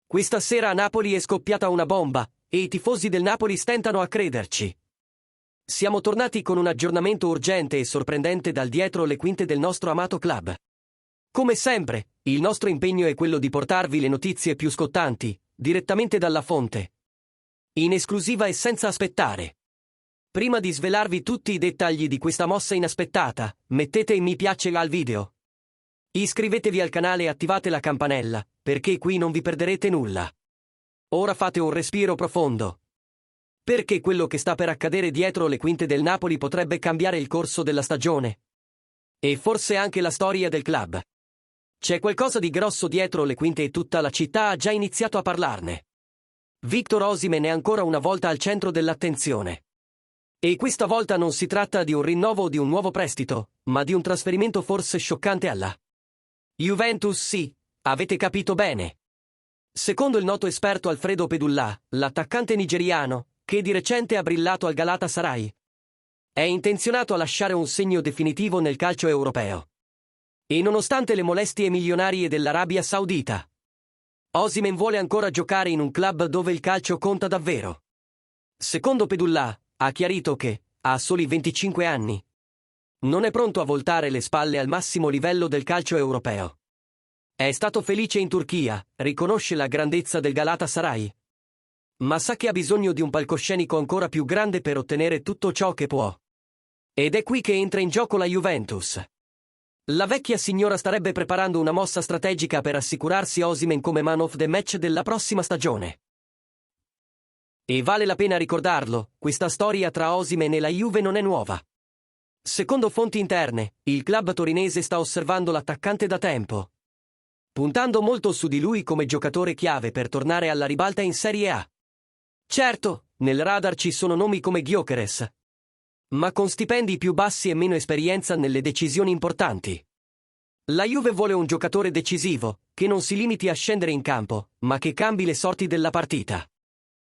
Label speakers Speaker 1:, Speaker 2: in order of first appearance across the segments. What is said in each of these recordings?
Speaker 1: Questa sera a Napoli è scoppiata una bomba, e i tifosi del Napoli stentano a crederci. Siamo tornati con un aggiornamento urgente e sorprendente dal dietro le quinte del nostro amato club. Come sempre, il nostro impegno è quello di portarvi le notizie più scottanti, direttamente dalla fonte. In esclusiva e senza aspettare. Prima di svelarvi tutti i dettagli di questa mossa inaspettata, mettete mi piace al video. Iscrivetevi al canale e attivate la campanella, perché qui non vi perderete nulla. Ora fate un respiro profondo. Perché quello che sta per accadere dietro le quinte del Napoli potrebbe cambiare il corso della stagione. E forse anche la storia del club. C'è qualcosa di grosso dietro le quinte e tutta la città ha già iniziato a parlarne. Victor Osimhen è ancora una volta al centro dell'attenzione. E questa volta non si tratta di un rinnovo o di un nuovo prestito, ma di un trasferimento forse scioccante alla Juventus, sì, avete capito bene. Secondo il noto esperto Alfredo Pedulla, l'attaccante nigeriano, che di recente ha brillato al Galatasaray, è intenzionato a lasciare un segno definitivo nel calcio europeo. E nonostante le molestie milionarie dell'Arabia Saudita, Osimhen vuole ancora giocare in un club dove il calcio conta davvero. Secondo Pedulla, ha chiarito che, a soli 25 anni, non è pronto a voltare le spalle al massimo livello del calcio europeo. È stato felice in Turchia, riconosce la grandezza del Galatasaray, ma sa che ha bisogno di un palcoscenico ancora più grande per ottenere tutto ciò che può. Ed è qui che entra in gioco la Juventus. La vecchia signora starebbe preparando una mossa strategica per assicurarsi Osimhen come man of the match della prossima stagione. E vale la pena ricordarlo, questa storia tra Osimhen e la Juve non è nuova. Secondo fonti interne, il club torinese sta osservando l'attaccante da tempo, puntando molto su di lui come giocatore chiave per tornare alla ribalta in Serie A. Certo, nel radar ci sono nomi come Gyökeres, ma con stipendi più bassi e meno esperienza nelle decisioni importanti. La Juve vuole un giocatore decisivo, che non si limiti a scendere in campo, ma che cambi le sorti della partita.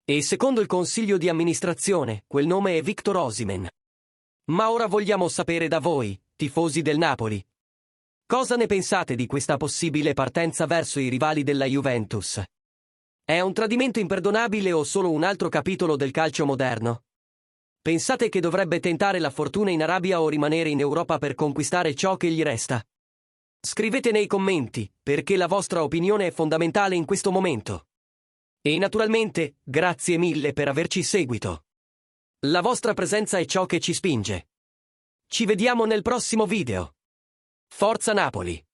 Speaker 1: E secondo il consiglio di amministrazione, quel nome è Victor Osimhen. Ma ora vogliamo sapere da voi, tifosi del Napoli. Cosa ne pensate di questa possibile partenza verso i rivali della Juventus? È un tradimento imperdonabile o solo un altro capitolo del calcio moderno? Pensate che dovrebbe tentare la fortuna in Arabia o rimanere in Europa per conquistare ciò che gli resta? Scrivete nei commenti, perché la vostra opinione è fondamentale in questo momento. E naturalmente, grazie mille per averci seguito. La vostra presenza è ciò che ci spinge. Ci vediamo nel prossimo video. Forza Napoli!